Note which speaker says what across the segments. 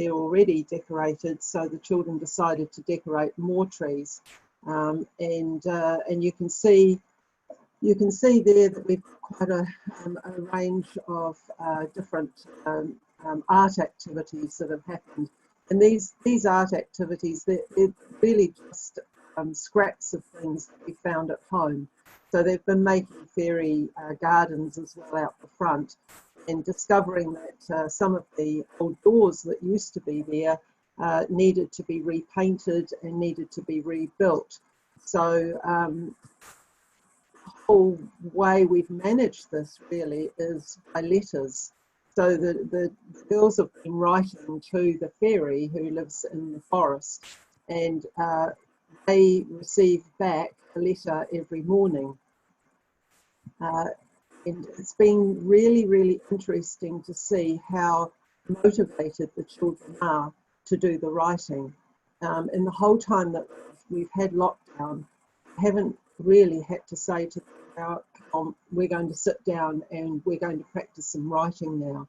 Speaker 1: they're already decorated, so the children decided to decorate more trees. And you can see there that we've got quite a range of different art activities that have happened. And these art activities, they're really just scraps of things that we found at home. So they've been making fairy gardens as well out the front, and discovering that some of the old doors that used to be there needed to be repainted and needed to be rebuilt. So the whole way we've managed this really is by letters. So the girls have been writing to the fairy who lives in the forest, and they receive back a letter every morning. And it's been really, really interesting to see how motivated the children are to do the writing. And the whole time that we've had lockdown, I haven't really had to say to them, we're going to sit down and we're going to practice some writing now.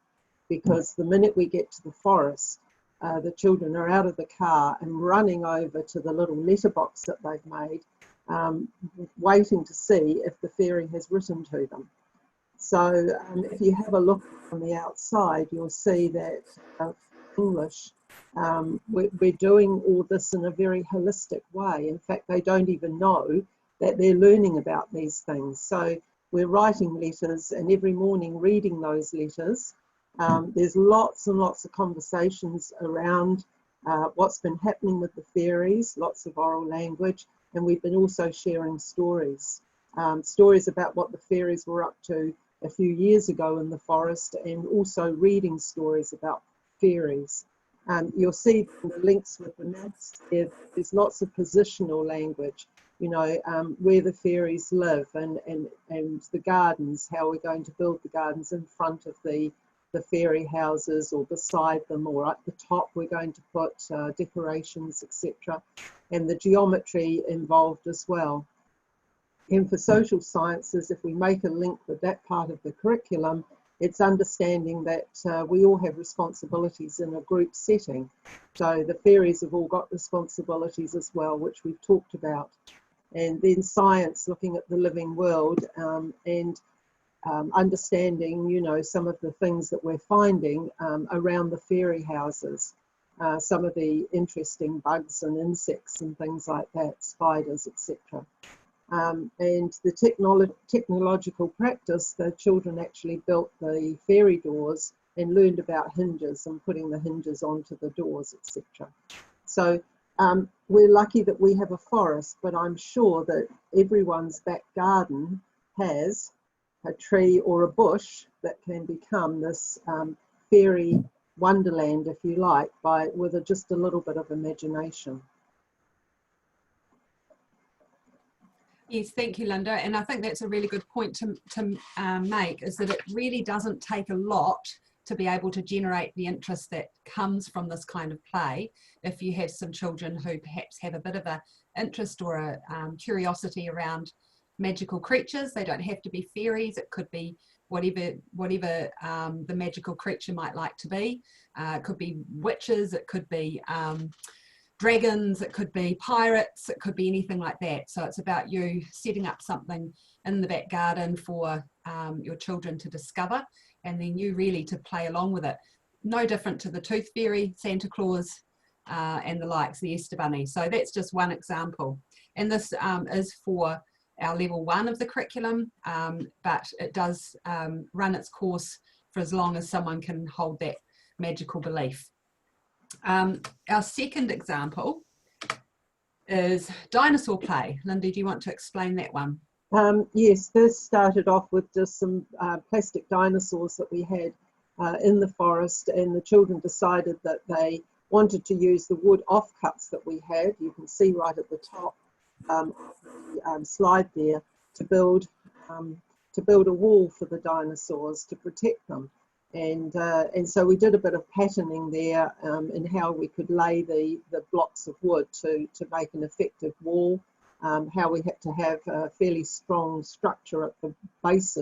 Speaker 1: Because the minute we get to the forest, the children are out of the car and running over to the little letterbox that they've made, waiting to see if the fairy has written to them. So if you have a look on the outside, you'll see that English, we're doing all this in a very holistic way. In fact, they don't even know that they're learning about these things. So we're writing letters, and every morning reading those letters. There's lots and lots of conversations around what's been happening with the fairies, lots of oral language, and we've been also sharing stories. Stories about what the fairies were up to a few years ago in the forest, and also reading stories about fairies. You'll see the links with the maths there. There's lots of positional language, you know, where the fairies live, and the gardens, how we're going to build the gardens in front of the fairy houses or beside them, or at the top we're going to put decorations, etc. And the geometry involved as well. And for social sciences, if we make a link with that part of the curriculum, it's understanding that we all have responsibilities in a group setting. So the fairies have all got responsibilities as well, which we've talked about. And then science, looking at the living world, and understanding, you know, some of the things that we're finding around the fairy houses, some of the interesting bugs and insects and things like that, spiders, etc. And the technological practice, the children actually built the fairy doors and learned about hinges and putting the hinges onto the doors, etc. So we're lucky that we have a forest, but I'm sure that everyone's back garden has a tree or a bush that can become this fairy wonderland, if you like, with just a little bit of imagination.
Speaker 2: Yes, thank you, Linda. And I think that's a really good point to make, is that it really doesn't take a lot to be able to generate the interest that comes from this kind of play. If you have some children who perhaps have a bit of an interest or a curiosity around magical creatures, they don't have to be fairies, it could be whatever the magical creature might like to be. It could be witches, it could be dragons, it could be pirates, it could be anything like that. So it's about you setting up something in the back garden for your children to discover, and then you really to play along with it. No different to the Tooth Fairy, Santa Claus, and the likes, the Easter Bunny. So that's just one example. And this is for our level 1 of the curriculum, but it does run its course for as long as someone can hold that magical belief. Our second example is dinosaur play. Linda, do you want to explain that one?
Speaker 1: Yes, this started off with just some plastic dinosaurs that we had in the forest, and the children decided that they wanted to use the wood offcuts that we had. You can see right at the top of the slide there, to build a wall for the dinosaurs to protect them. And so we did a bit of patterning there in how we could lay the blocks of wood to make an effective wall, how we had to have a fairly strong structure at the base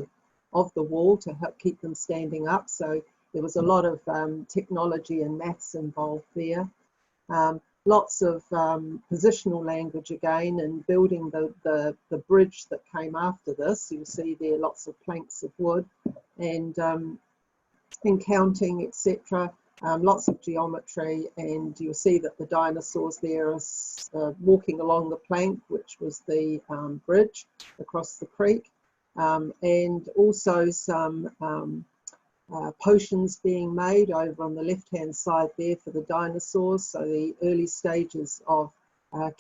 Speaker 1: of the wall to help keep them standing up. So there was a lot of technology and maths involved there. Lots of positional language again, and building the bridge that came after this. You'll see there lots of planks of wood, and counting, etc. Lots of geometry, and you'll see that the dinosaurs there are walking along the plank, which was the bridge across the creek, and also some potions being made over on the left-hand side there for the dinosaurs. So the early stages of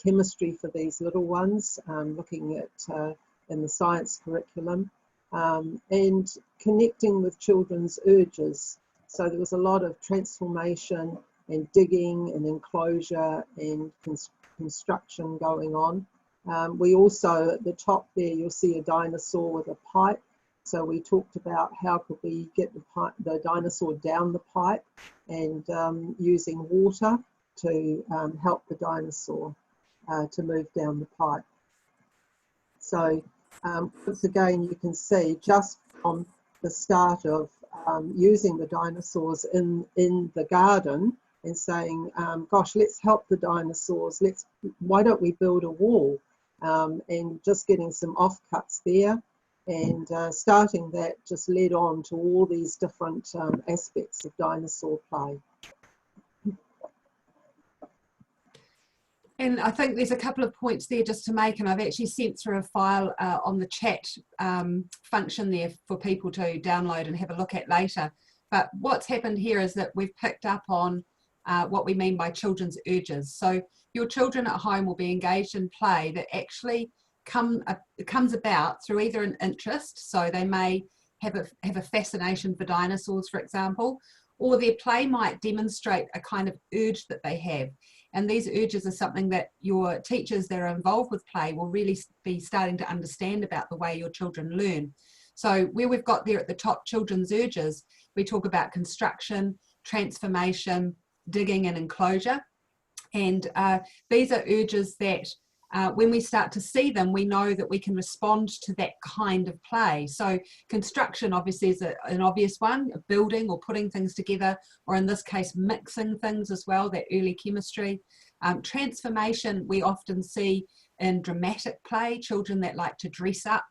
Speaker 1: chemistry for these little ones, looking at in the science curriculum, and connecting with children's urges. So there was a lot of transformation and digging and enclosure and construction going on. We also, at the top there, you'll see a dinosaur with a pipe. So we talked about how could we get the dinosaur down the pipe, and using water to help the dinosaur to move down the pipe. So once again, you can see just from the start of using the dinosaurs in the garden and saying, gosh, let's help the dinosaurs. Why don't we build a wall? And just getting some offcuts there. And starting that just led on to all these different aspects of dinosaur play.
Speaker 2: And I think there's a couple of points there just to make, and I've actually sent through a file on the chat function there for people to download and have a look at later. But what's happened here is that we've picked up on what we mean by children's urges. So your children at home will be engaged in play that actually comes about through either an interest, so they may have a fascination for dinosaurs, for example, or their play might demonstrate a kind of urge that they have. And these urges are something that your teachers that are involved with play will really be starting to understand about the way your children learn. So where we've got there at the top, children's urges, we talk about construction, transformation, digging and enclosure. And these are urges that when we start to see them, we know that we can respond to that kind of play. So construction obviously is an obvious one, building or putting things together, or in this case, mixing things as well, that early chemistry. Transformation we often see in dramatic play, children that like to dress up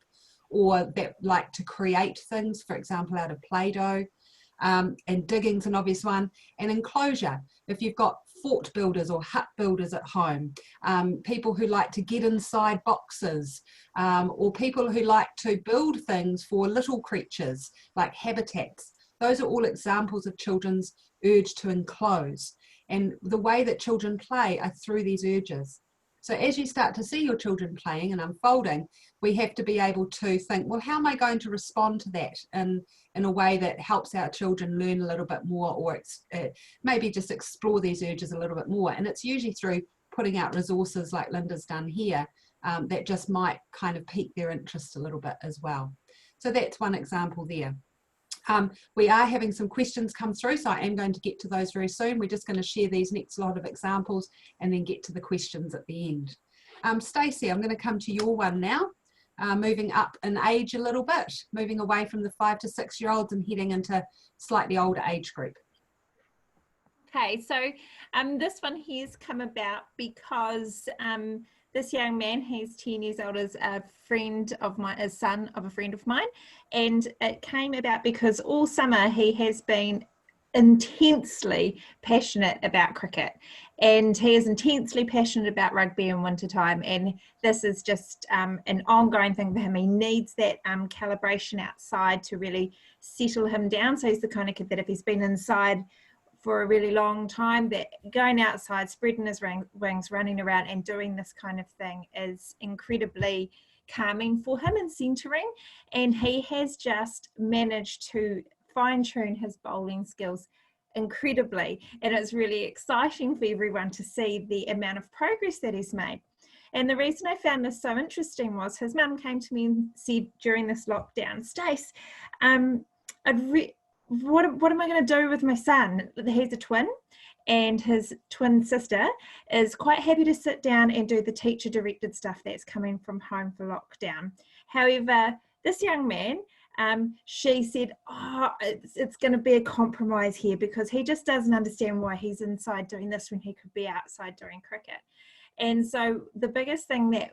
Speaker 2: or that like to create things, for example, out of Play-Doh. And digging's an obvious one. And enclosure, if you've got fort builders or hut builders at home, people who like to get inside boxes, or people who like to build things for little creatures like habitats. Those are all examples of children's urge to enclose. And the way that children play are through these urges. So as you start to see your children playing and unfolding, we have to be able to think, well, how am I going to respond to that in a way that helps our children learn a little bit more, or maybe just explore these urges a little bit more. And it's usually through putting out resources like Linda's done here that just might kind of pique their interest a little bit as well. So that's one example there. We are having some questions come through, so I am going to get to those very soon. We're just going to share these next lot of examples and then get to the questions at the end. Stacey, I'm going to come to your one now, moving up in age a little bit, moving away from the 5 to 6 year olds and heading into slightly older age group.
Speaker 3: Okay, so this one here's come about because this young man, he's 10 years old, is a friend of mine, a son of a friend of mine, and it came about because all summer he has been intensely passionate about cricket, and he is intensely passionate about rugby in wintertime, and this is just an ongoing thing for him. He needs that calibration outside to really settle him down. So he's the kind of kid that if he's been inside for a really long time, that going outside, spreading his wings, running around and doing this kind of thing is incredibly calming for him and centering. And he has just managed to fine-tune his bowling skills incredibly. And it's really exciting for everyone to see the amount of progress that he's made. And the reason I found this so interesting was his mum came to me and said during this lockdown, Stace, what am I going to do with my son? He's a twin, and his twin sister is quite happy to sit down and do the teacher-directed stuff that's coming from home for lockdown. However, this young man she said, oh, it's going to be a compromise here because he just doesn't understand why he's inside doing this when he could be outside doing cricket. And so the biggest thing that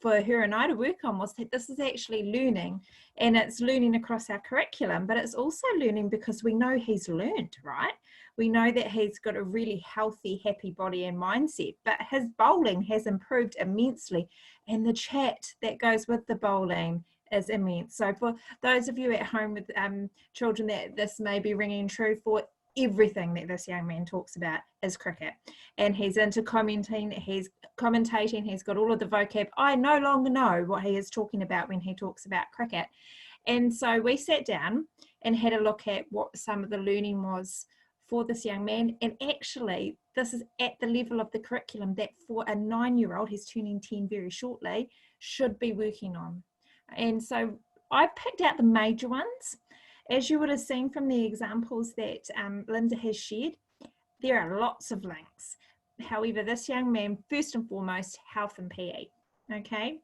Speaker 3: for her and I to work on was that this is actually learning, and it's learning across our curriculum, but it's also learning because we know he's learned, right? We know that he's got a really healthy, happy body and mindset, but his bowling has improved immensely, and the chat that goes with the bowling is immense. So for those of you at home with children that this may be ringing true for, everything that this young man talks about is cricket, and he's into commentating, he's got all of the vocab. I no longer know what he is talking about when he talks about cricket. And so we sat down and had a look at what some of the learning was for this young man, and actually this is at the level of the curriculum that for a 9-year-old, he's turning 10 very shortly, should be working on. And so I picked out the major ones. As you would have seen from the examples that Linda has shared, there are lots of links. However, this young man, first and foremost, health and PE, okay?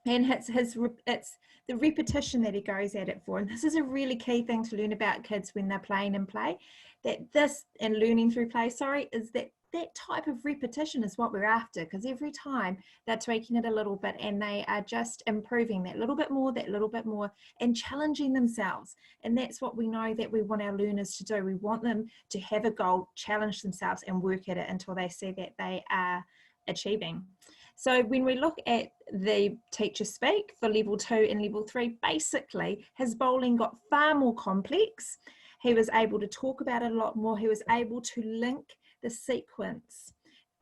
Speaker 3: And it's the repetition that he goes at it for. And this is a really key thing to learn about kids when they're playing in play, and learning through play, is that type of repetition is what we're after, because every time they're tweaking it a little bit and they are just improving that little bit more, and challenging themselves. And that's what we know that we want our learners to do. We want them to have a goal, challenge themselves and work at it until they see that they are achieving. So when we look at the teacher speak for level 2 and level 3, basically his bowling got far more complex. He was able to talk about it a lot more. He was able to link the sequence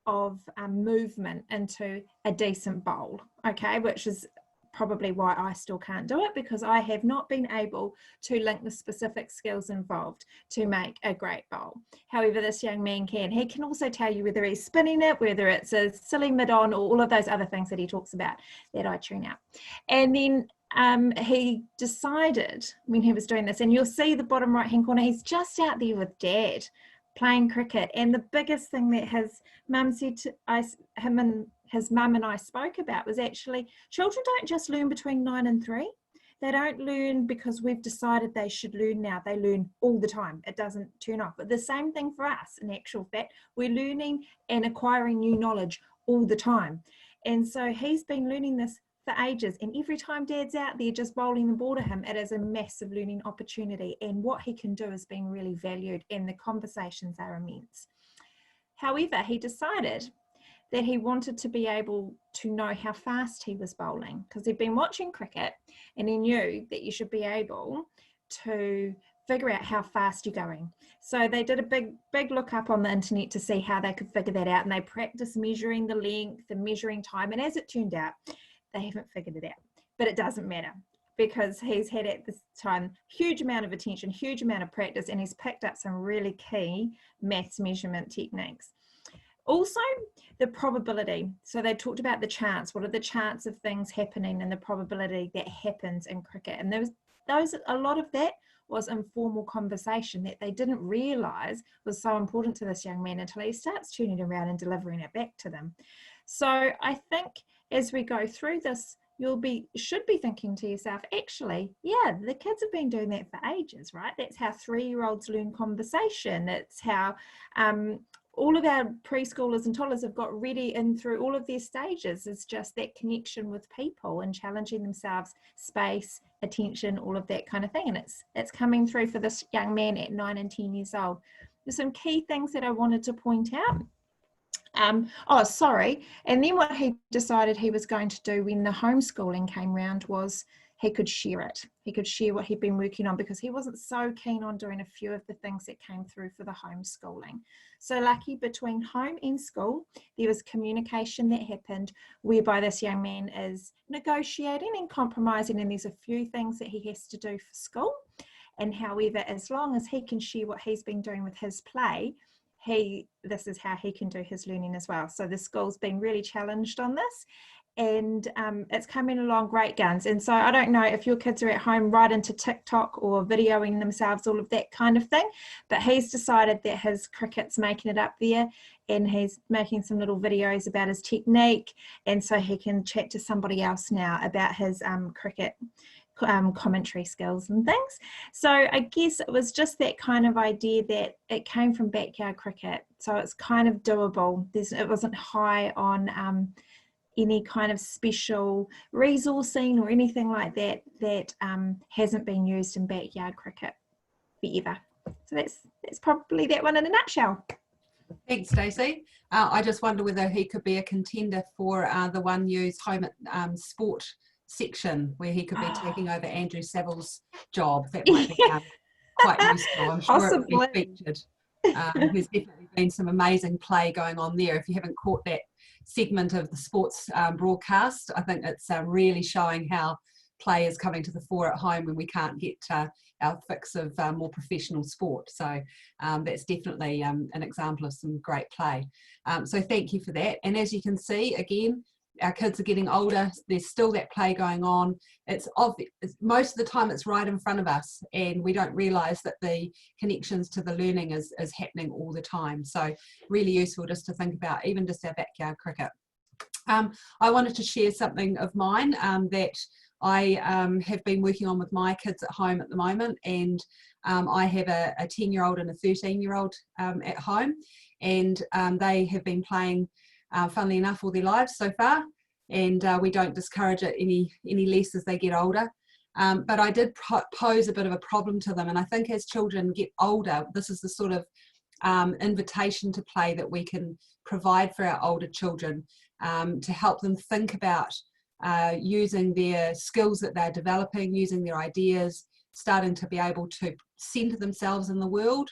Speaker 3: of movement into a decent bowl, okay, which is probably why I still can't do it, because I have not been able to link the specific skills involved to make a great bowl. However, this young man can. He can also tell you whether he's spinning it, whether it's a silly mid-on, or all of those other things that he talks about that I tune out. And then he decided when he was doing this, and you'll see the bottom right-hand corner, he's just out there with Dad playing cricket. And the biggest thing that his mum said to him and his mum and I spoke about was actually children don't just learn between 9 and 3. They don't learn because we've decided they should learn now. They learn all the time. It doesn't turn off. But the same thing for us, in actual fact, we're learning and acquiring new knowledge all the time. And so he's been learning this for ages, and every time Dad's out there just bowling the ball to him, it is a massive learning opportunity, and what he can do is being really valued, and the conversations are immense. However, he decided that he wanted to be able to know how fast he was bowling, because he'd been watching cricket and he knew that you should be able to figure out how fast you're going. So they did a big look up on the internet to see how they could figure that out, and they practiced measuring the length and measuring time, and as it turned out, they haven't figured it out, but it doesn't matter, because he's had at this time huge amount of attention, huge amount of practice, and he's picked up some really key maths measurement techniques. Also, the probability. So they talked about the chance. What are the chance of things happening and the probability that happens in cricket? And a lot of that was informal conversation that they didn't realise was so important to this young man until he starts turning around and delivering it back to them. So I think as we go through this, should be thinking to yourself, actually, yeah, the kids have been doing that for ages, right? That's how 3-year-olds learn conversation. It's how all of our preschoolers and toddlers have got ready in through all of their stages. It's just that connection with people and challenging themselves, space, attention, all of that kind of thing. And it's coming through for this young man at 9 and 10 years old. There's some key things that I wanted to point out. And then what he decided he was going to do when the homeschooling came round was he could share it. He could share what he'd been working on, because he wasn't so keen on doing a few of the things that came through for the homeschooling. So lucky between home and school, there was communication that happened whereby this young man is negotiating and compromising, and there's a few things that he has to do for school. And however, as long as he can share what he's been doing with his play, this is how he can do his learning as well. So the school's been really challenged on this, and it's coming along great guns. And so I don't know if your kids are at home right into TikTok or videoing themselves, all of that kind of thing, but he's decided that his cricket's making it up there, and he's making some little videos about his technique, and so he can chat to somebody else now about his cricket commentary skills and things. So I guess it was just that kind of idea that it came from backyard cricket, so it's kind of doable. It wasn't high on any kind of special resourcing or anything like that that hasn't been used in backyard cricket forever. So that's probably that one in a nutshell.
Speaker 2: Thanks, Stacey. I just wonder whether he could be a contender for the One News home at sport section, where he could be taking over Andrew Saville's job. That might be quite useful. I'm sure it would be featured. There's definitely been some amazing play going on there. If you haven't caught that segment of the sports broadcast, I think it's really showing how play is coming to the fore at home when we can't get our fix of more professional sport. So that's definitely an example of some great play. So thank you for that. And as you can see, again, our kids are getting older. There's still that play going on. It's obvious. Most of the time it's right in front of us, and we don't realise that the connections to the learning is happening all the time. So really useful just to think about even just our backyard cricket. I wanted to share something of mine that I have been working on with my kids at home at the moment, and I have a 10-year-old and a 13-year-old at home, and they have been playing funnily enough all their lives so far, and we don't discourage it any less as they get older. But I did pose a bit of a problem to them, and I think as children get older, this is the sort of invitation to play that we can provide for our older children to help them think about using their skills that they're developing, using their ideas, starting to be able to centre themselves in the world,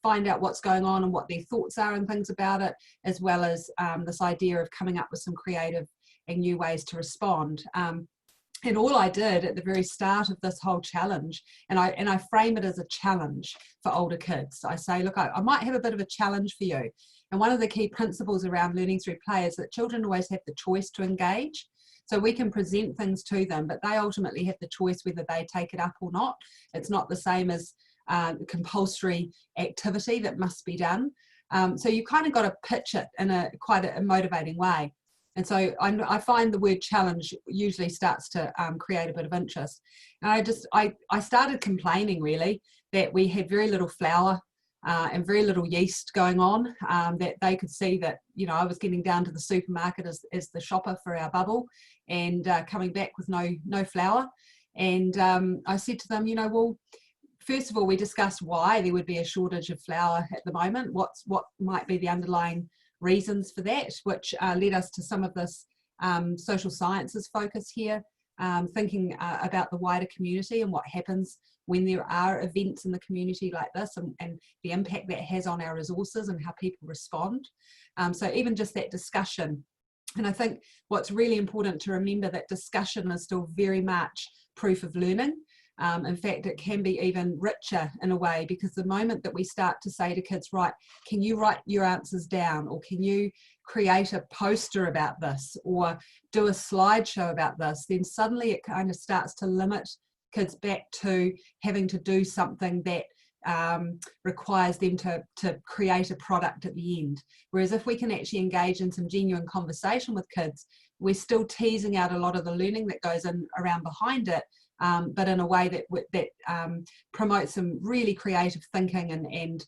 Speaker 2: find out what's going on and what their thoughts are and things about it, as well as this idea of coming up with some creative and new ways to respond. And all I did at the very start of this whole challenge, and I frame it as a challenge for older kids. I say, look, I might have a bit of a challenge for you. And one of the key principles around learning through play is that children always have the choice to engage. So we can present things to them, but they ultimately have the choice whether they take it up or not. It's not the same as compulsory activity that must be done. So you kind of got to pitch it in quite a motivating way. And so I find the word challenge usually starts to create a bit of interest. And I started complaining really that we had very little flour and very little yeast going on, that they could see that, you know, I was getting down to the supermarket as the shopper for our bubble and coming back with no flour. And I said to them, you know, well, first of all, we discussed why there would be a shortage of flour at the moment, what might be the underlying reasons for that, which led us to some of this social sciences focus here, thinking about the wider community and what happens when there are events in the community like this, and the impact that has on our resources and how people respond. So even just that discussion. And I think what's really important to remember, that discussion is still very much proof of learning. In fact, it can be even richer in a way, because the moment that we start to say to kids, right, can you write your answers down, or can you create a poster about this, or do a slideshow about this, then suddenly it kind of starts to limit kids back to having to do something that requires them to create a product at the end. Whereas if we can actually engage in some genuine conversation with kids, we're still teasing out a lot of the learning that goes in around behind it, but in a way that promotes some really creative thinking and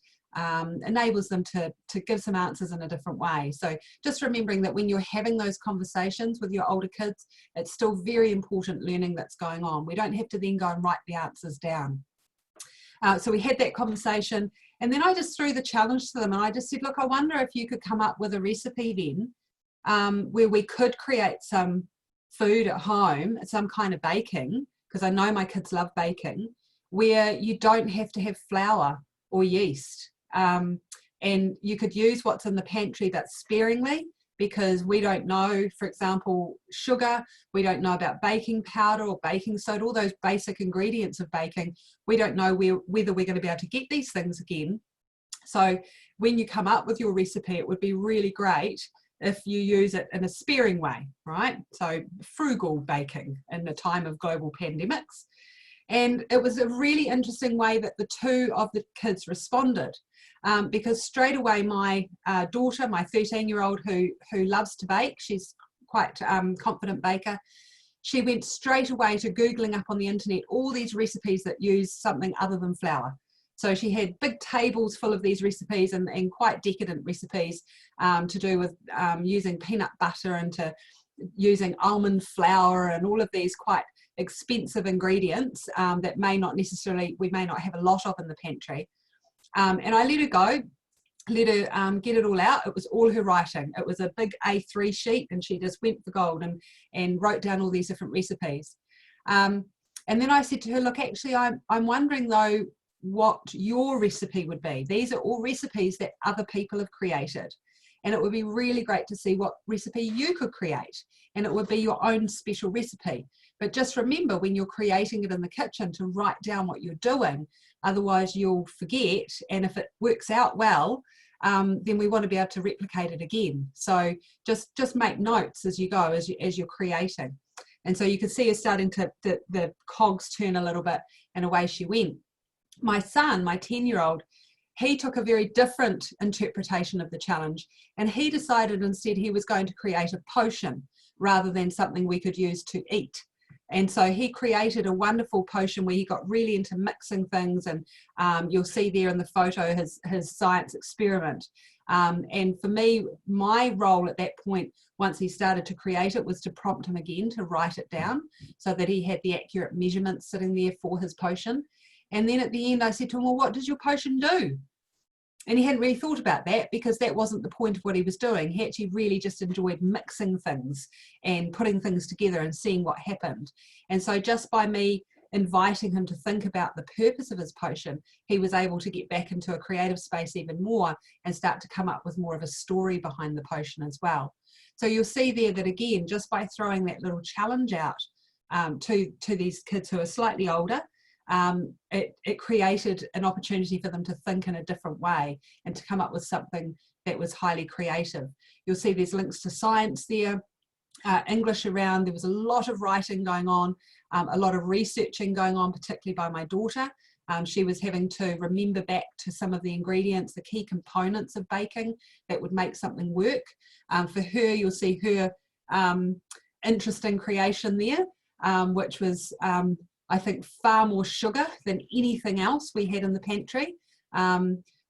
Speaker 2: enables them to give some answers in a different way. So just remembering that when you're having those conversations with your older kids, it's still very important learning that's going on. We don't have to then go and write the answers down. So we had that conversation, and then I just threw the challenge to them, and I just said, look, I wonder if you could come up with a recipe then where we could create some food at home, some kind of baking, because I know my kids love baking, where you don't have to have flour or yeast. And you could use what's in the pantry, but sparingly, because we don't know, for example, sugar, we don't know about baking powder or baking soda, all those basic ingredients of baking. We don't know whether we're going to be able to get these things again. So when you come up with your recipe, it would be really great if you use it in a sparing way, right? So frugal baking in the time of global pandemics. And it was a really interesting way that the two of the kids responded, because straight away my daughter, my 13-year-old who loves to bake, she's quite confident baker, she went straight away to Googling up on the internet all these recipes that use something other than flour. So she had big tables full of these recipes and quite decadent recipes to do with using peanut butter and to using almond flour and all of these quite expensive ingredients that we may not have a lot of in the pantry. And I let her go, let her get it all out. It was all her writing. It was a big A3 sheet, and she just went for gold and wrote down all these different recipes. And then I said to her, look, actually, I'm wondering though what your recipe would be. These are all recipes that other people have created, and it would be really great to see what recipe you could create, and it would be your own special recipe. But just remember, when you're creating it in the kitchen, to write down what you're doing, otherwise you'll forget, and if it works out well, then we want to be able to replicate it again. So just make notes as you go, as you're creating. And so you can see her starting to the cogs turn a little bit, and away she went. My son, my 10-year-old, he took a very different interpretation of the challenge, and he decided instead he was going to create a potion rather than something we could use to eat. And so he created a wonderful potion where he got really into mixing things, and you'll see there in the photo his science experiment. And for me, my role at that point, once he started to create it, was to prompt him again to write it down so that he had the accurate measurements sitting there for his potion. And then at the end I said to him, well, what does your potion do? And he hadn't really thought about that, because that wasn't the point of what he was doing. He actually really just enjoyed mixing things and putting things together and seeing what happened. And so just by me inviting him to think about the purpose of his potion, he was able to get back into a creative space even more and start to come up with more of a story behind the potion as well. So you'll see there that, again, just by throwing that little challenge out to these kids who are slightly older, it created an opportunity for them to think in a different way and to come up with something that was highly creative. You'll see there's links to science there, English around. There was a lot of writing going on, a lot of researching going on, particularly by my daughter. She was having to remember back to some of the ingredients, the key components of baking that would make something work. For her, you'll see her interesting creation there, which was I think far more sugar than anything else we had in the pantry,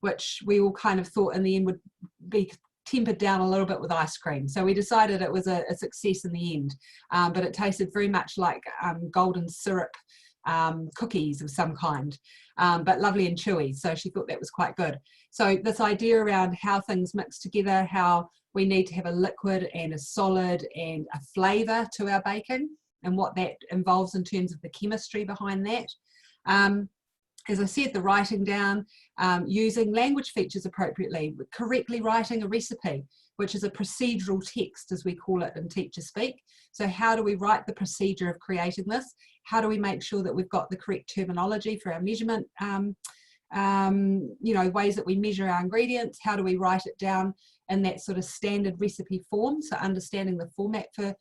Speaker 2: which we all kind of thought in the end would be tempered down a little bit with ice cream. So we decided it was a success in the end, but it tasted very much like golden syrup cookies of some kind, but lovely and chewy. So she thought that was quite good. So this idea around how things mix together, how we need to have a liquid and a solid and a flavour to our baking, and what that involves in terms of the chemistry behind that. As I said, the writing down, using language features appropriately, correctly writing a recipe, which is a procedural text, as we call it in teacher speak. So how do we write the procedure of creating this? How do we make sure that we've got the correct terminology for our measurement, ways that we measure our ingredients? How do we write it down in that sort of standard recipe form? So understanding the format for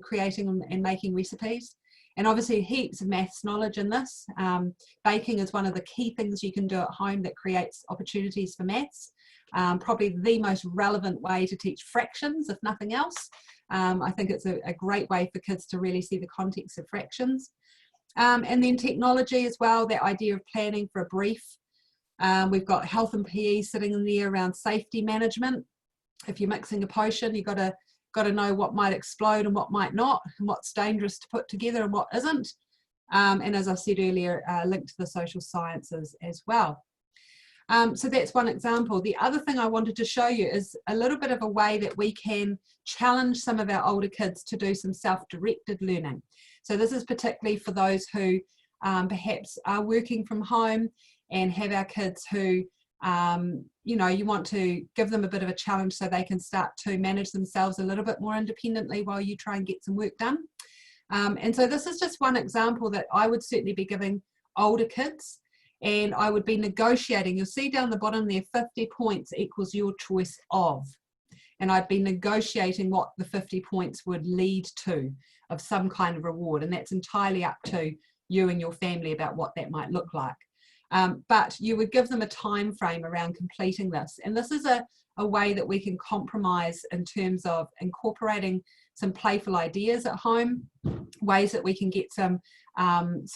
Speaker 2: creating and making recipes. And obviously heaps of maths knowledge in this. Baking is one of the key things you can do at home that creates opportunities for maths. Probably the most relevant way to teach fractions, if nothing else. I think it's a great way for kids to really see the context of fractions. And then technology as well, that idea of planning for a brief. We've got health and PE sitting in there around safety management. If you're mixing a potion, you've got to know what might explode and what might not, and what's dangerous to put together and what isn't. And as I said earlier, linked to the social sciences as well. So that's one example. The other thing I wanted to show you is a little bit of a way that we can challenge some of our older kids to do some self-directed learning. So this is particularly for those who perhaps are working from home and have our kids who you want to give them a bit of a challenge so they can start to manage themselves a little bit more independently while you try and get some work done. And so this is just one example that I would certainly be giving older kids, and I would be negotiating. You'll see down the bottom there, 50 points equals your choice of. And I'd be negotiating what the 50 points would lead to of some kind of reward. And that's entirely up to you and your family about what that might look like. But you would give them a time frame around completing this. And this is a way that we can compromise in terms of incorporating some playful ideas at home, ways that we can get some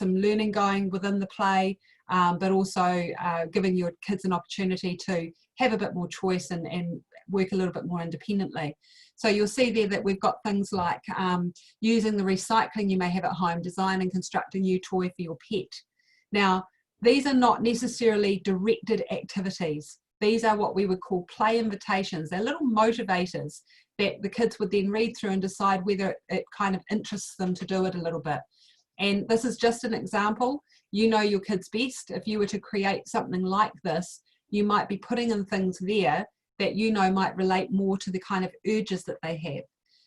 Speaker 2: learning going within the play, but also giving your kids an opportunity to have a bit more choice and work a little bit more independently. So you'll see there that we've got things like using the recycling you may have at home, design and construct a new toy for your pet. Now, these are not necessarily directed activities. These are what we would call play invitations. They're little motivators that the kids would then read through and decide whether it kind of interests them to do it a little bit. And this is just an example. You know your kids best. If you were to create something like this, you might be putting in things there that you know might relate more to the kind of urges that they have.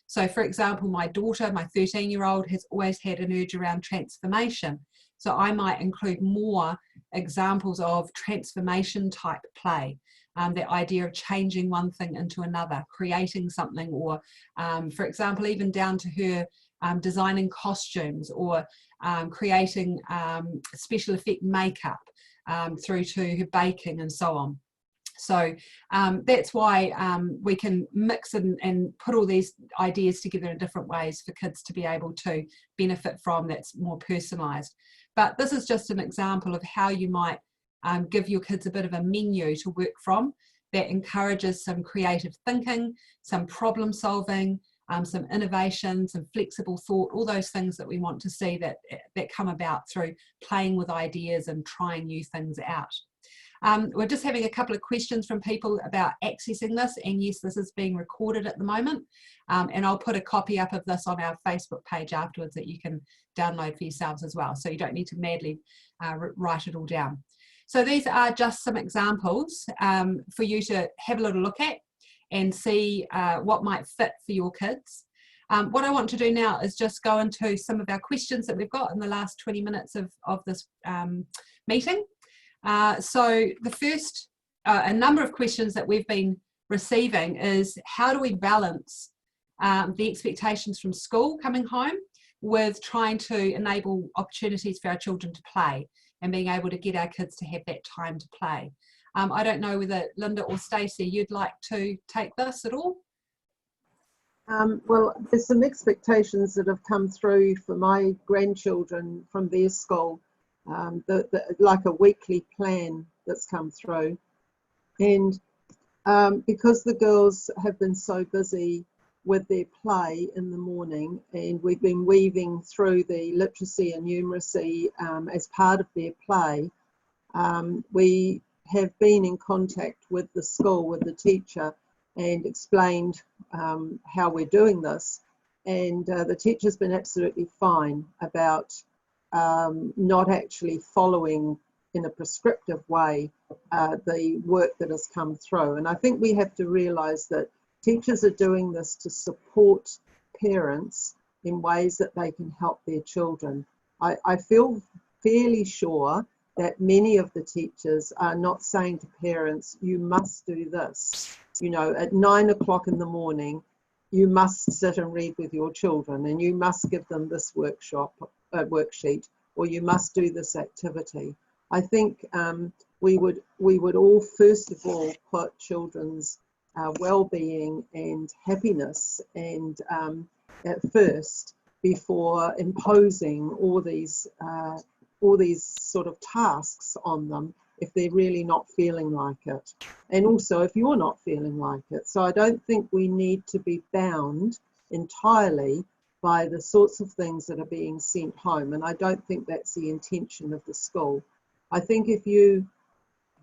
Speaker 2: So for example, my daughter, my 13-year-old, has always had an urge around transformation. So I might include more examples of transformation type play, the idea of changing one thing into another, creating something, or for example, even down to her designing costumes, or creating special effect makeup, through to her baking and so on. So that's why we can mix and put all these ideas together in different ways for kids to be able to benefit from, that's more personalised. But this is just an example of how you might give your kids a bit of a menu to work from that encourages some creative thinking, some problem solving, some innovation, some flexible thought, all those things that we want to see that come about through playing with ideas and trying new things out. We're just having a couple of questions from people about accessing this, and yes, this is being recorded at the moment, and I'll put a copy up of this on our Facebook page afterwards that you can download for yourselves as well, so you don't need to madly write it all down. So these are just some examples for you to have a little look at and see what might fit for your kids. What I want to do now is just go into some of our questions that we've got in the last 20 minutes of this meeting. So the first, a number of questions that we've been receiving is, how do we balance the expectations from school coming home with trying to enable opportunities for our children to play and being able to get our kids to have that time to play? I don't know whether Linda or Stacey, you'd like to take this at all?
Speaker 1: Well, there's some expectations that have come through for my grandchildren from their school, like a weekly plan that's come through. And because the girls have been so busy with their play in the morning, and we've been weaving through the literacy and numeracy as part of their play, we have been in contact with the school, with the teacher, and explained how we're doing this. And the teacher's been absolutely fine about not actually following in a prescriptive way the work that has come through. And I think we have to realise that teachers are doing this to support parents in ways that they can help their children. I feel fairly sure that many of the teachers are not saying to parents, you must do this. You know, at 9 o'clock in the morning, you must sit and read with your children, and you must give them this worksheet, or you must do this activity. I think we would all, first of all, put children's well-being and happiness and at first, before imposing all these sort of tasks on them if they're really not feeling like it, and also if you're not feeling like it. So I don't think we need to be bound entirely by the sorts of things that are being sent home, and I don't think that's the intention of the school. I think if you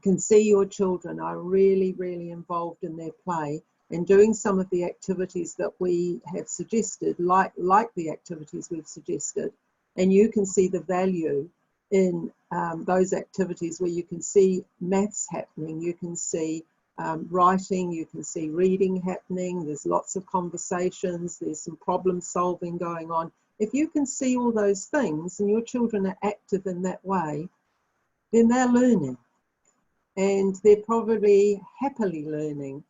Speaker 1: can see your children are really, really involved in their play and doing some of the activities that we have suggested, like the activities we've suggested, and you can see the value in those activities where you can see maths happening, you can see writing, you can see reading happening, there's lots of conversations, there's some problem solving going on. If you can see all those things and your children are active in that way, then they're learning, and they're probably happily learning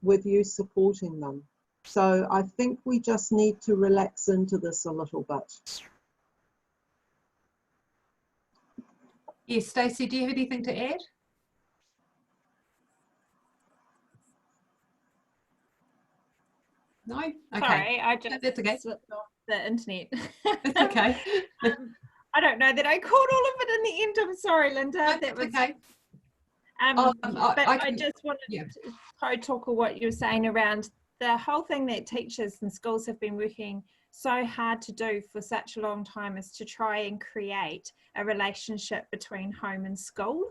Speaker 1: with you supporting them. So I think we just need to relax into this a little bit.
Speaker 2: Yes, Stacey, do you have anything to add? No? Okay.
Speaker 3: Sorry, I
Speaker 2: No,
Speaker 3: just
Speaker 2: that's okay.
Speaker 3: slipped off the internet.
Speaker 2: It's okay.
Speaker 3: I don't know that I caught all of it in the end. I'm sorry, Linda.
Speaker 2: No,
Speaker 3: That was
Speaker 2: okay.
Speaker 3: but I
Speaker 2: can,
Speaker 3: just wanted
Speaker 2: yeah.
Speaker 3: to co-talk on what you were saying around the whole thing that teachers and schools have been working so hard to do for such a long time is to try and create a relationship between home and school.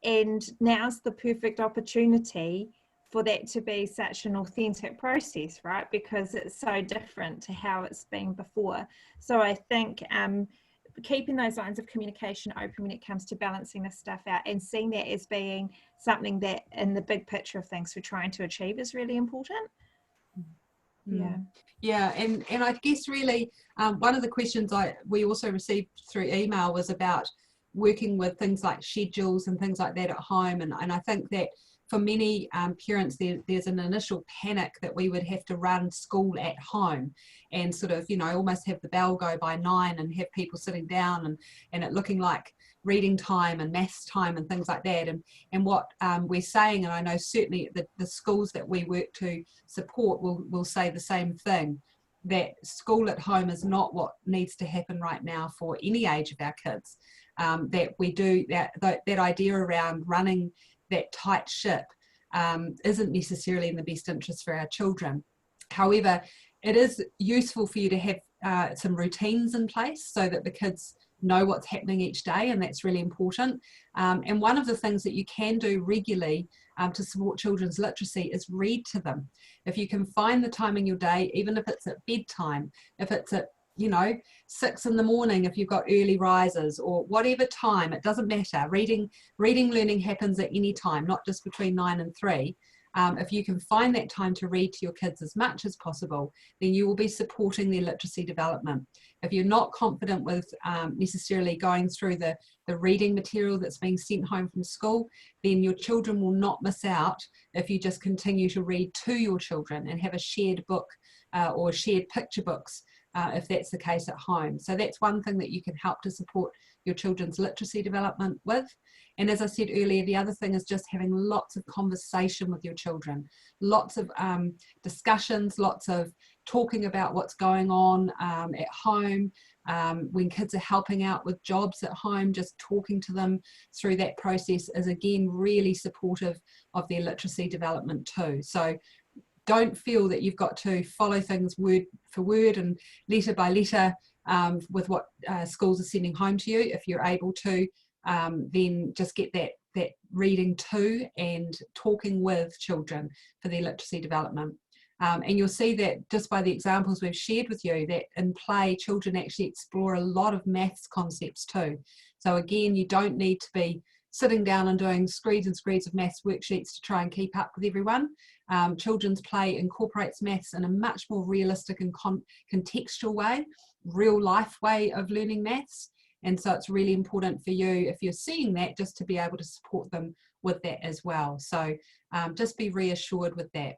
Speaker 3: And now's the perfect opportunity for that to be such an authentic process, right? Because it's so different to how it's been before. So I think keeping those lines of communication open when it comes to balancing this stuff out and seeing that as being something that in the big picture of things we're trying to achieve is really important.
Speaker 2: Yeah, and I guess really one of the questions we also received through email was about working with things like schedules and things like that at home, and I think that for many parents there's an initial panic that we would have to run school at home and sort of, you know, almost have the bell go by 9 and have people sitting down and it looking like reading time and maths time and things like that. And what we're saying, and I know certainly the schools that we work to support will say the same thing, that school at home is not what needs to happen right now for any age of our kids. That we do that idea around running that tight ship isn't necessarily in the best interest for our children. However, it is useful for you to have some routines in place so that the kids know what's happening each day, and that's really important. And one of the things that you can do regularly to support children's literacy is read to them. If you can find the time in your day, even if it's at bedtime, if it's at 6 in the morning, if you've got early risers, or whatever time, it doesn't matter. Reading learning happens at any time, not just between 9 and 3. If you can find that time to read to your kids as much as possible, then you will be supporting their literacy development. If you're not confident with necessarily going through the reading material that's being sent home from school, then your children will not miss out if you just continue to read to your children and have a shared book or shared picture books if that's the case at home. So that's one thing that you can help to support your children's literacy development with. And as I said earlier, the other thing is just having lots of conversation with your children, lots of discussions, lots of talking about what's going on at home. When kids are helping out with jobs at home, just talking to them through that process is again really supportive of their literacy development too. So don't feel that you've got to follow things word for word and letter by letter with what schools are sending home to you. If you're able to, then just get that reading to and talking with children for their literacy development. And you'll see that just by the examples we've shared with you, that in play, children actually explore a lot of maths concepts too. So again, you don't need to be sitting down and doing screeds and screeds of maths worksheets to try and keep up with everyone. Children's play incorporates maths in a much more realistic and contextual way, real life way of learning maths. And so it's really important for you, if you're seeing that, just to be able to support them with that as well. So just be reassured with that.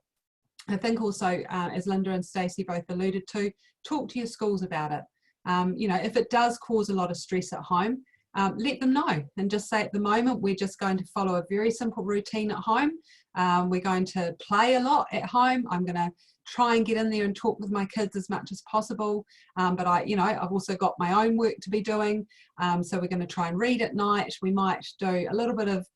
Speaker 2: I think also, as Linda and Stacey both alluded to, talk to your schools about it. If it does cause a lot of stress at home, let them know and just say, at the moment we're just going to follow a very simple routine at home. We're going to play a lot at home. I'm going to try and get in there and talk with my kids as much as possible, but I've also got my own work to be doing, so we're going to try and read at night. We might do a little bit of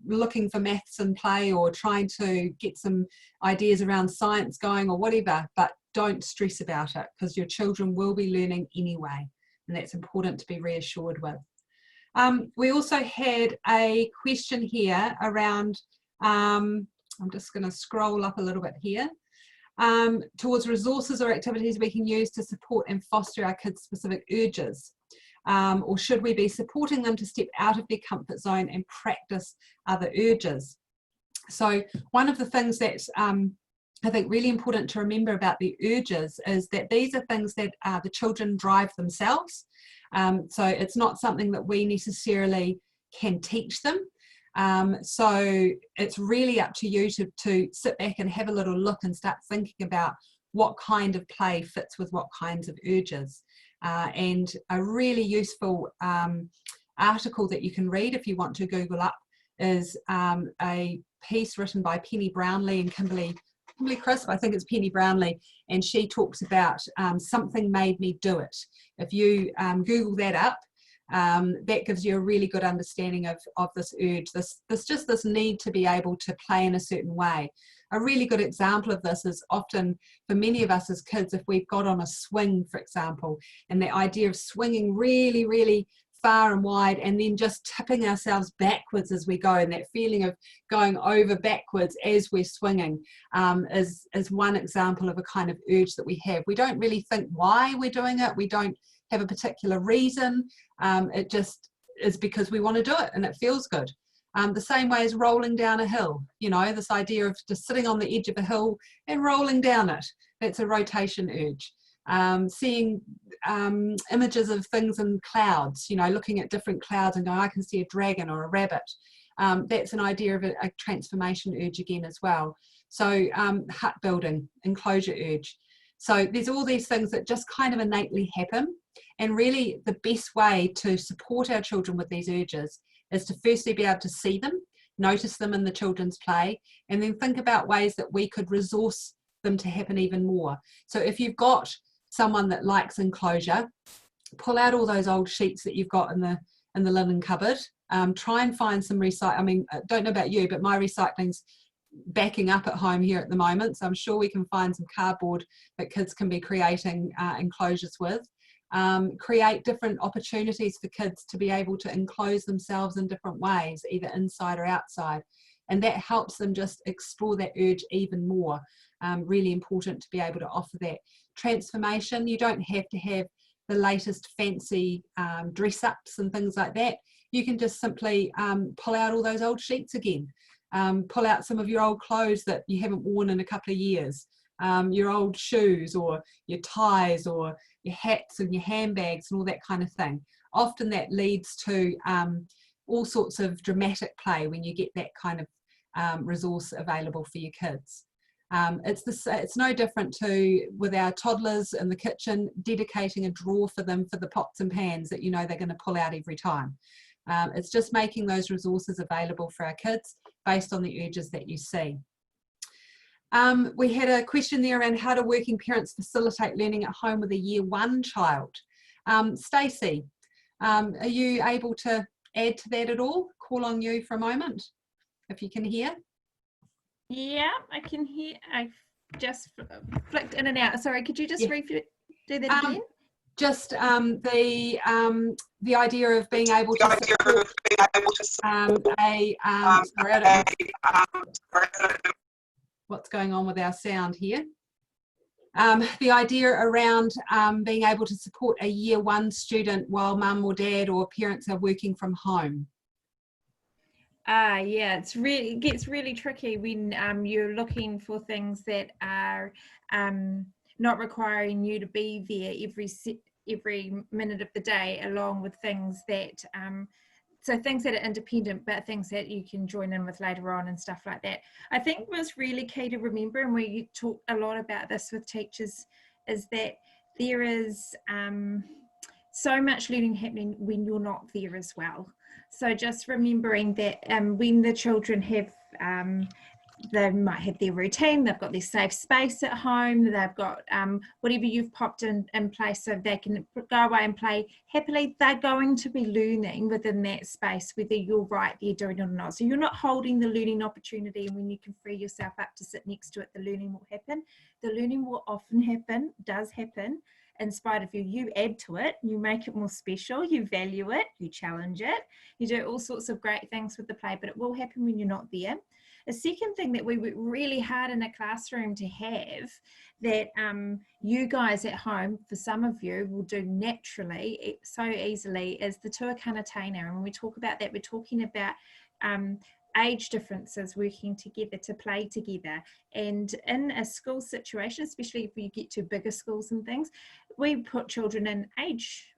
Speaker 2: looking for maths and play, or trying to get some ideas around science going or whatever, but don't stress about it, because your children will be learning anyway, and that's important to be reassured with. We also had a question here around, I'm just going to scroll up a little bit here, towards resources or activities we can use to support and foster our kids' specific urges. Or should we be supporting them to step out of their comfort zone and practice other urges? So one of the things that's I think really important to remember about the urges is that these are things that the children drive themselves. So it's not something that we necessarily can teach them. So it's really up to you to sit back and have a little look and start thinking about what kind of play fits with what kinds of urges. And a really useful article that you can read if you want to Google up is a piece written by Penny Brownlee and Kimberly reasonably crisp. I think it's Penny Brownlee, and she talks about something made me do it. If you Google that up, that gives you a really good understanding of this urge, this need to be able to play in a certain way. A really good example of this is often for many of us as kids, if we've got on a swing, for example, and the idea of swinging really, really far and wide and then just tipping ourselves backwards as we go, and that feeling of going over backwards as we're swinging is one example of a kind of urge that we have. We don't really think why we're doing it. We don't have a particular reason. It just is because we want to do it and it feels good. The same way as rolling down a hill, you know, this idea of just sitting on the edge of a hill and rolling down it. That's a rotation urge. Seeing images of things in clouds, you know, looking at different clouds and going, I can see a dragon or a rabbit. That's an idea of a transformation urge again as well. So hut building, enclosure urge. So there's all these things that just kind of innately happen. And really the best way to support our children with these urges is to firstly be able to see them, notice them in the children's play, and then think about ways that we could resource them to happen even more. So if you've got someone that likes enclosure, pull out all those old sheets that you've got in the linen cupboard. Try and find some recycle. I mean, I don't know about you, but my recycling's backing up at home here at the moment, so I'm sure we can find some cardboard that kids can be creating enclosures with. Create different opportunities for kids to be able to enclose themselves in different ways, either inside or outside, and that helps them just explore that urge even more. Really important to be able to offer that transformation. You don't have to have the latest fancy dress ups and things like that. You can just simply pull out all those old sheets again, pull out some of your old clothes that you haven't worn in a couple of years, your old shoes or your ties or your hats and your handbags and all that kind of thing. Often that leads to all sorts of dramatic play when you get that kind of resource available for your kids. It's no different to with our toddlers in the kitchen, dedicating a drawer for them for the pots and pans that you know they're going to pull out every time. It's just making those resources available for our kids based on the urges that you see. We had a question there around how do working parents facilitate learning at home with a year 1 child. Stacey, are you able to add to that at all? Call on you for a moment, if you can hear.
Speaker 3: Yeah, I can hear. I just flicked in and out. Sorry, could you just do that again?
Speaker 2: Just the idea of being able to support what's going on with our sound here. The idea around being able to support a year 1 student while mum or dad or parents are working from home.
Speaker 3: Yeah, it gets really tricky when you're looking for things that are not requiring you to be there every minute of the day, along with things that so things that are independent, but things that you can join in with later on and stuff like that. I think what's really key to remember, and we talk a lot about this with teachers, is that there is so much learning happening when you're not there as well. So just remembering that when the children have, they might have their routine, they've got their safe space at home, they've got whatever you've popped in place so they can go away and play happily, they're going to be learning within that space, whether you're right there doing it or not. So you're not holding the learning opportunity, and when you can free yourself up to sit next to it, the learning will happen. The learning will often happen, does happen, in spite of you. You add to it, you make it more special, you value it, you challenge it, you do all sorts of great things with the play, but it will happen when you're not there. A second thing that we work really hard in a classroom to have that you guys at home, for some of you, will do naturally so easily is the tuakana taina. And when we talk about that, we're talking about age differences working together to play together. And in a school situation, especially if you get to bigger schools and things, we put children in age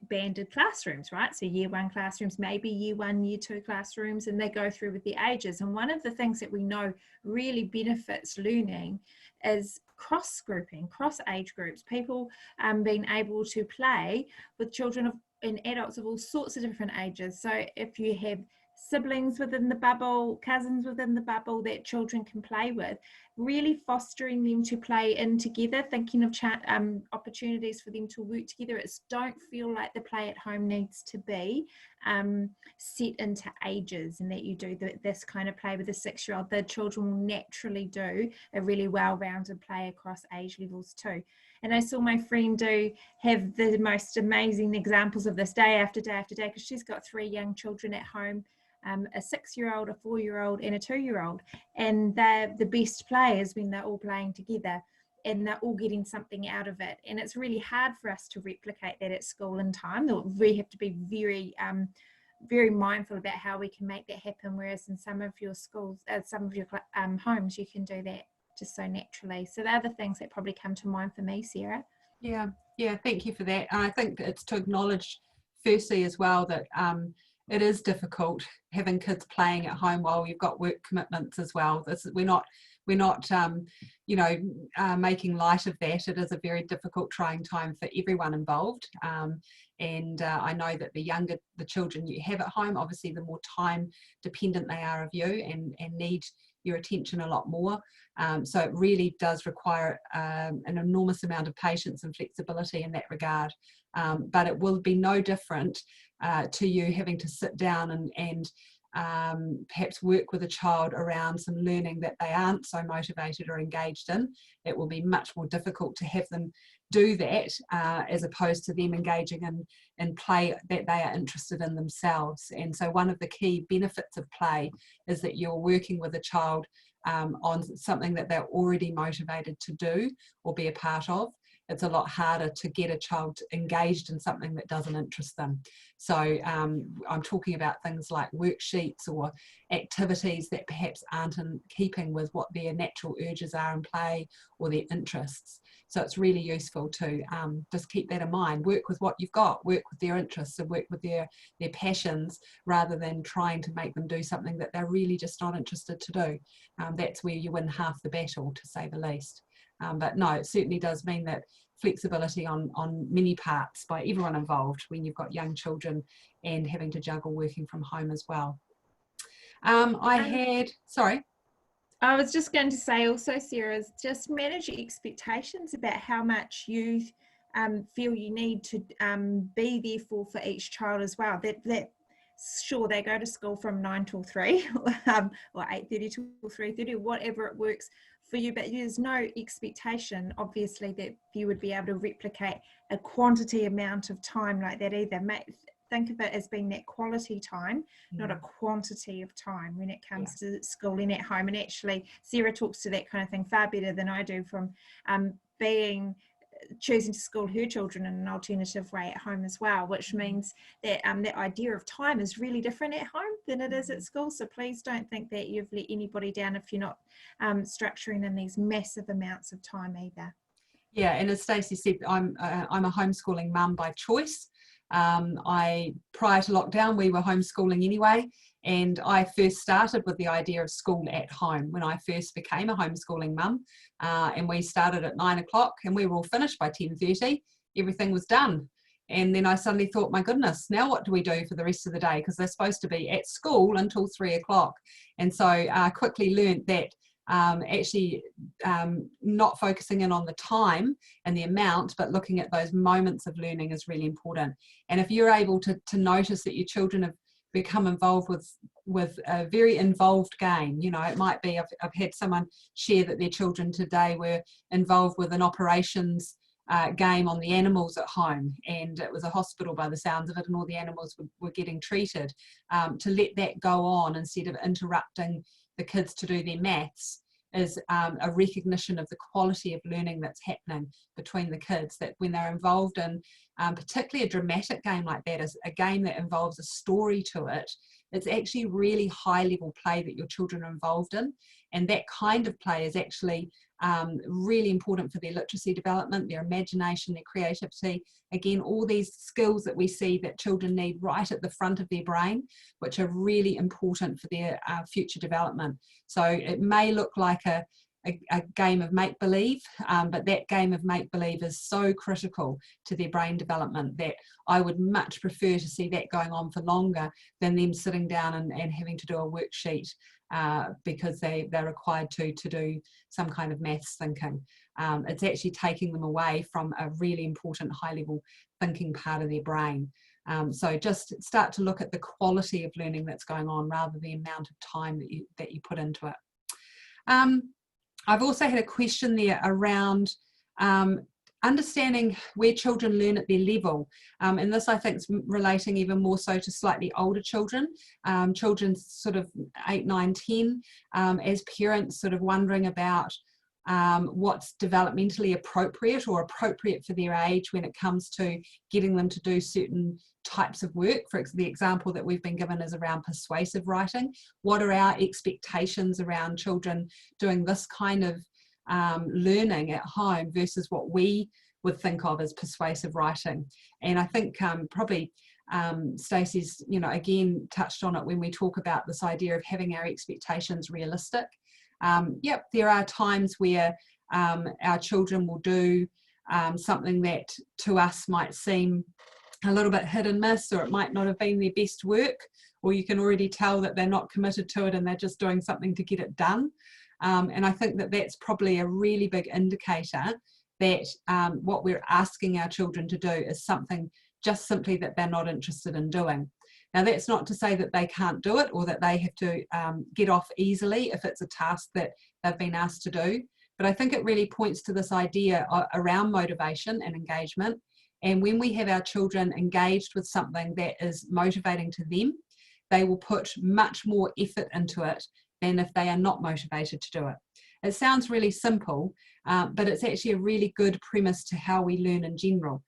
Speaker 3: banded classrooms, right? So year 1 classrooms, maybe year 1, year 2 classrooms, and they go through with the ages. And one of the things that we know really benefits learning is cross grouping, cross age groups, people being able to play with children and adults of all sorts of different ages. So if you have siblings within the bubble, cousins within the bubble that children can play with, really fostering them to play in together, thinking of opportunities for them to work together. It's don't feel like the play at home needs to be set into ages, and that you do this kind of play with a 6-year-old. The children will naturally do a really well-rounded play across age levels too. And I saw my friend have the most amazing examples of this day after day after day, because she's got 3 young children at home, a 6-year-old, a 4-year-old and a 2-year-old, and they're the best players when they're all playing together and they're all getting something out of it. And it's really hard for us to replicate that at school in time. We have to be very very mindful about how we can make that happen, whereas in some of your schools, some of your homes, you can do that just so naturally. So the other things that probably come to mind for me, Sarah.
Speaker 2: Yeah, thank you for that. And I think it's to acknowledge firstly as well that it is difficult having kids playing at home while you've got work commitments as well. We're not making light of that. It is a very difficult, trying time for everyone involved. And I know that the younger the children you have at home, obviously the more time dependent they are of you and need your attention a lot more. So it really does require an enormous amount of patience and flexibility in that regard. But it will be no different to you having to sit down and perhaps work with a child around some learning that they aren't so motivated or engaged in. It will be much more difficult to have them do that as opposed to them engaging in play that they are interested in themselves. And so one of the key benefits of play is that you're working with a child on something that they're already motivated to do or be a part of. It's a lot harder to get a child engaged in something that doesn't interest them. So I'm talking about things like worksheets or activities that perhaps aren't in keeping with what their natural urges are in play or their interests. So it's really useful to just keep that in mind. Work with what you've got, work with their interests and work with their passions, rather than trying to make them do something that they're really just not interested to do. That's where you win half the battle, to say the least. But no, it certainly does mean that flexibility on many parts by everyone involved when you've got young children and having to juggle working from home as well.
Speaker 3: I was just going to say also, Sarah, is just manage your expectations about how much you feel you need to be there for each child as well. That sure, they go to school from 9 till 3 or 8:30 till 3:30, whatever it works for you, but there's no expectation, obviously, that you would be able to replicate a quantity amount of time like that either. Think of it as being that quality time, not a quantity of time when it comes to schooling at home. And actually, Sarah talks to that kind of thing far better than I do, from choosing to school her children in an alternative way at home as well, which means that that idea of time is really different at home than it is at school. So please don't think that you've let anybody down if you're not structuring in these massive amounts of time either.
Speaker 2: Yeah, and as Stacey said, I'm a homeschooling mum by choice. Prior to lockdown, we were homeschooling anyway, and I first started with the idea of school at home when I first became a homeschooling mum, and we started at 9 o'clock and we were all finished by 10:30. Everything was done. And then I suddenly thought, my goodness, now what do we do for the rest of the day? Because they're supposed to be at school until 3 o'clock. And so I quickly learned that not focusing in on the time and the amount, but looking at those moments of learning is really important. And if you're able to notice that your children have become involved with a very involved game, it might be, I've had someone share that their children today were involved with an operations game on the animals at home, and it was a hospital by the sounds of it, and all the animals were getting treated. To let that go on instead of interrupting the kids to do their maths is a recognition of the quality of learning that's happening between the kids, that when they're involved in particularly a dramatic game like that, is a game that involves a story to it. It's actually really high level play that your children are involved in, and that kind of play is actually really important for their literacy development, their imagination, their creativity. Again, all these skills that we see that children need right at the front of their brain, which are really important for their future development. So it may look like a a game of make-believe, but that game of make-believe is so critical to their brain development that I would much prefer to see that going on for longer than them sitting down and having to do a worksheet because they're required to do some kind of maths thinking. It's actually taking them away from a really important high-level thinking part of their brain. So just start to look at the quality of learning that's going on rather than the amount of time that you put into it. I've also had a question there around understanding where children learn at their level. And this, I think, is relating even more so to slightly older children, children sort of 8, 9, 10, as parents sort of wondering about what's developmentally appropriate or appropriate for their age when it comes to getting them to do certain types of work. For the example that we've been given is around persuasive writing. What are our expectations around children doing this kind of learning at home versus what we would think of as persuasive writing? And I think probably Stacey's, again touched on it when we talk about this idea of having our expectations realistic. Yep, there are times where our children will do something that to us might seem a little bit hit and miss, or it might not have been their best work, or you can already tell that they're not committed to it and they're just doing something to get it done. And I think that that's probably a really big indicator that what we're asking our children to do is something just simply that they're not interested in doing. Now, that's not to say that they can't do it or that they have to get off easily if it's a task that they've been asked to do. But I think it really points to this idea around motivation and engagement. And when we have our children engaged with something that is motivating to them, they will put much more effort into it than if they are not motivated to do it. It sounds really simple, but it's actually a really good premise to how we learn in general.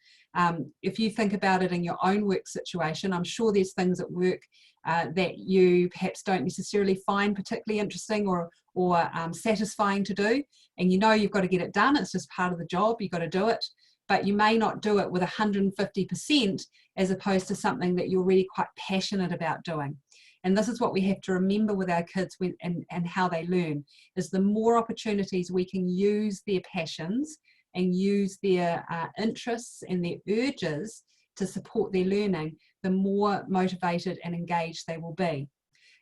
Speaker 2: If you think about it in your own work situation, I'm sure there's things at work that you perhaps don't necessarily find particularly interesting or satisfying to do, and you've got to get it done. It's just part of the job. You've got to do it, but you may not do it with 150% as opposed to something that you're really quite passionate about doing. And this is what we have to remember with our kids and how they learn, is the more opportunities we can use their passions and use their interests and their urges to support their learning, the more motivated and engaged they will be.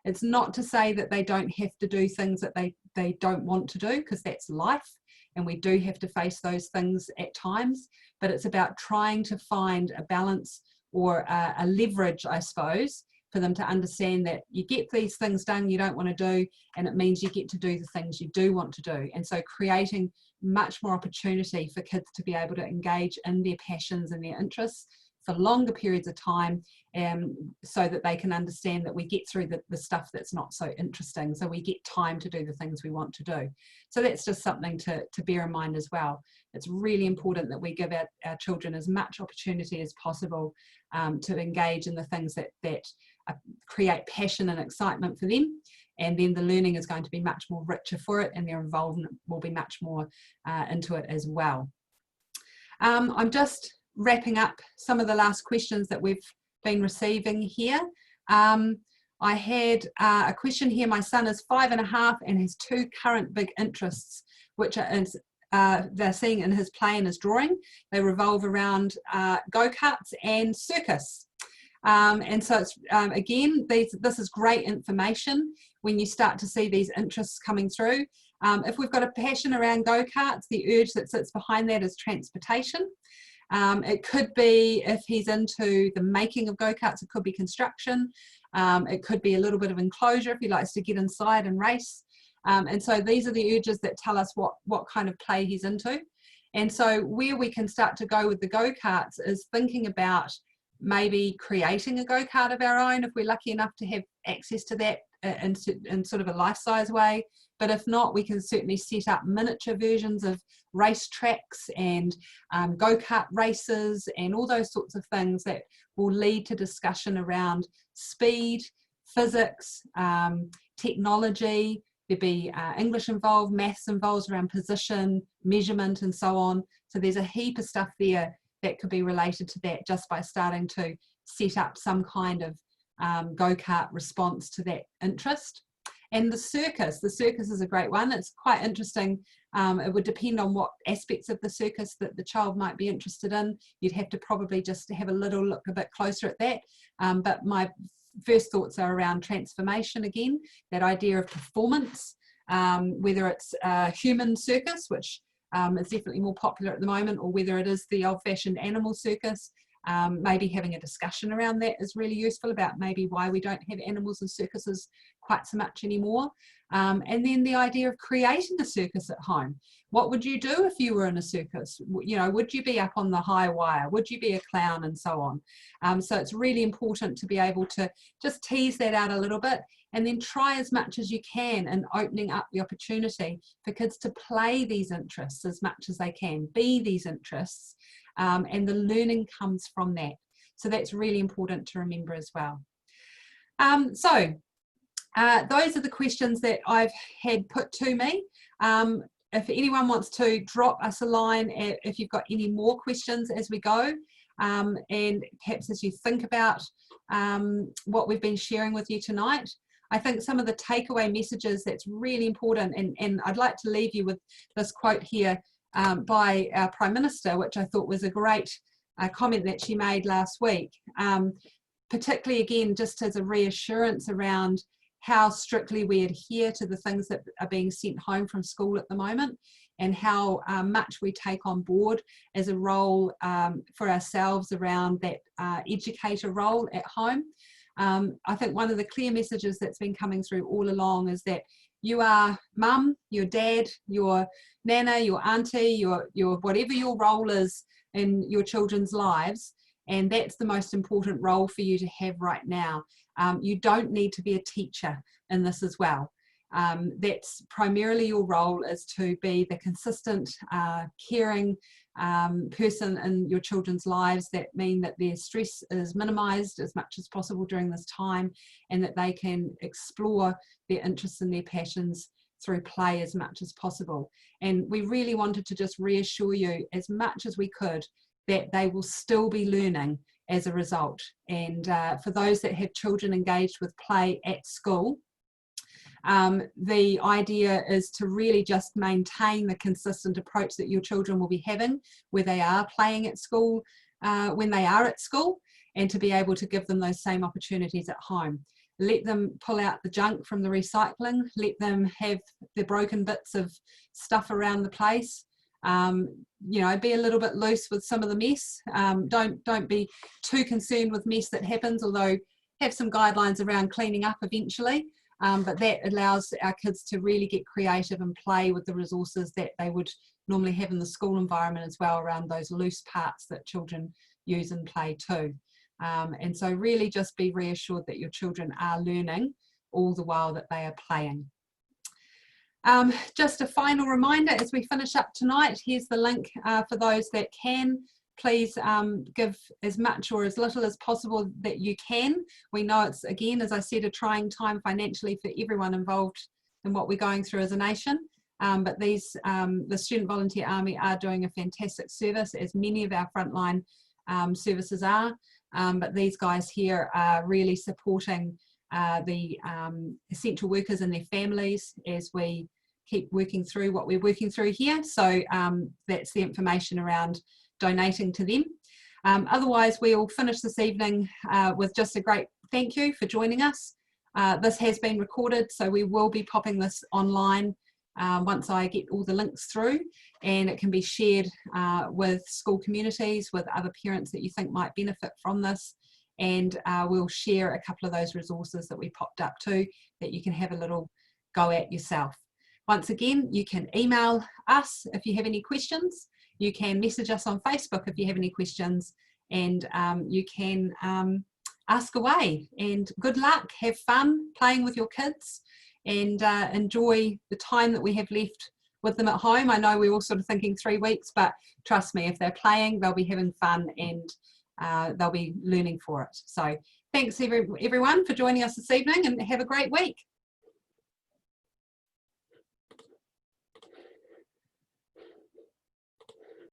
Speaker 2: It's not to say that they don't have to do things that they don't want to do, because that's life, and we do have to face those things at times, but it's about trying to find a balance or a leverage, I suppose, for them to understand that you get these things done you don't want to do, and it means you get to do the things you do want to do. And so creating much more opportunity for kids to be able to engage in their passions and their interests for longer periods of time, so that they can understand that we get through the stuff that's not so interesting, so we get time to do the things we want to do. So that's just something to bear in mind as well. It's really important that we give our children as much opportunity as possible to engage in the things that create passion and excitement for them, and then the learning is going to be much more richer for it, and their involvement will be much more into it as well. I'm just wrapping up some of the last questions that we've been receiving here. I had a question here. My son is 5.5 and has 2 current big interests, which they're seeing in his play and his drawing. They revolve around go-karts and circus. And so it's, again, this is great information when you start to see these interests coming through. If we've got a passion around go-karts, the urge that sits behind that is transportation. It could be, if he's into the making of go-karts, it could be construction. It could be a little bit of enclosure if he likes to get inside and race. And so these are the urges that tell us what kind of play he's into. And so where we can start to go with the go-karts is thinking about maybe creating a go-kart of our own if we're lucky enough to have access to that in sort of a life-size way. But if not, we can certainly set up miniature versions of race tracks and go-kart races and all those sorts of things that will lead to discussion around speed, physics, technology. There'd be English involved, maths involved around position, measurement, and so on. So there's a heap of stuff there that could be related to that just by starting to set up some kind of go-kart response to that interest. And the circus is a great one. It's quite interesting. It would depend on what aspects of the circus that the child might be interested in. You'd have to probably just have a little look a bit closer at that. But my first thoughts are around transformation again, that idea of performance, whether it's a human circus, which is definitely more popular at the moment, or whether it is the old-fashioned animal circus. Maybe having a discussion around that is really useful, about maybe why we don't have animals in circuses quite so much anymore. And then the idea of creating a circus at home. What would you do if you were in a circus? You know, would you be up on the high wire? Would you be a clown, and so on? So it's really important to be able to just tease that out a little bit, and then try as much as you can in opening up the opportunity for kids to play these interests as much as they can, be these interests, and the learning comes from that. So that's really important to remember as well. Those are the questions that I've had put to me. If anyone wants to drop us a line if you've got any more questions as we go, and perhaps as you think about what we've been sharing with you tonight. I think some of the takeaway messages that's really important, and I'd like to leave you with this quote here by our Prime Minister, which I thought was a great comment that she made last week, particularly again just as a reassurance around how strictly we adhere to the things that are being sent home from school at the moment, and how much we take on board as a role for ourselves around that educator role at home. I think one of the clear messages that's been coming through all along is that you are mum, your dad, your nana, your auntie, your whatever your role is in your children's lives, and that's the most important role for you to have right now. You don't need to be a teacher in this as well. That's primarily your role, is to be the consistent, caring person in your children's lives, that mean that their stress is minimized as much as possible during this time, and that they can explore their interests and their passions through play as much as possible. And we really wanted to just reassure you as much as we could that they will still be learning as a result. And for those that have children engaged with play at school, the idea is to really just maintain the consistent approach that your children will be having where they are playing at school, when they are at school, and to be able to give them those same opportunities at home. Let them pull out the junk from the recycling, let them have the broken bits of stuff around the place. You know, be a little bit loose with some of the mess. Don't be too concerned with mess that happens, although have some guidelines around cleaning up eventually. But that allows our kids to really get creative and play with the resources that they would normally have in the school environment as well, around those loose parts that children use in play too. And so really just be reassured that your children are learning all the while that they are playing. Just a final reminder as we finish up tonight, here's the link for those that can. Please give as much or as little as possible that you can. We know it's, again, as I said, a trying time financially for everyone involved in what we're going through as a nation. But these, the Student Volunteer Army are doing a fantastic service, as many of our frontline services are. But these guys here are really supporting the essential workers and their families as we keep working through what we're working through here. So that's the information around donating to them. Otherwise, we'll finish this evening with just a great thank you for joining us. This has been recorded, so we will be popping this online once I get all the links through, and it can be shared with school communities, with other parents that you think might benefit from this, and we'll share a couple of those resources that we popped up to that you can have a little go at yourself. Once again, you can email us if you have any questions. You can message us on Facebook if you have any questions, and you can ask away. And good luck, have fun playing with your kids, and enjoy the time that we have left with them at home. I know we're all sort of thinking 3 weeks, but trust me, if they're playing, they'll be having fun, and they'll be learning for it. So thanks everyone for joining us this evening, and have a great week.